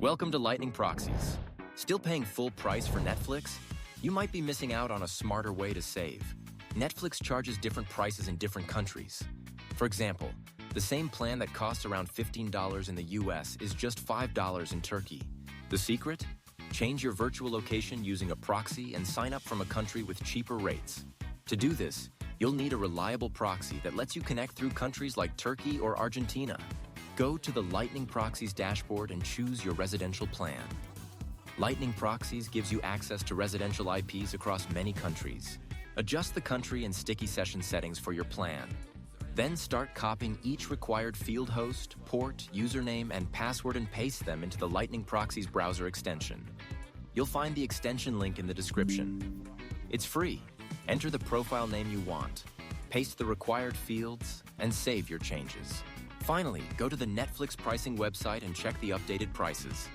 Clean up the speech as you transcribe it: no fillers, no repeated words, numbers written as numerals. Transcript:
Welcome to Lightning Proxies. Still paying full price for Netflix? You might be missing out on a smarter way to save. Netflix charges different prices in different countries. For example, the same plan that costs around $15 in the US is just $5 in Turkey. The secret? Change your virtual location using a proxy and sign up from a country with cheaper rates. To do this, you'll need a reliable proxy that lets you connect through countries like Turkey or Argentina. Go to the Lightning Proxies dashboard and choose your residential plan. Lightning Proxies gives you access to residential IPs across many countries. Adjust the country and sticky session settings for your plan. Then start copying each required field host, port, username, and password and paste them into the Lightning Proxies browser extension. You'll find the extension link in the description. It's free. Enter the profile name you want, paste the required fields, and save your changes. Finally, go to the Netflix pricing website and check the updated prices.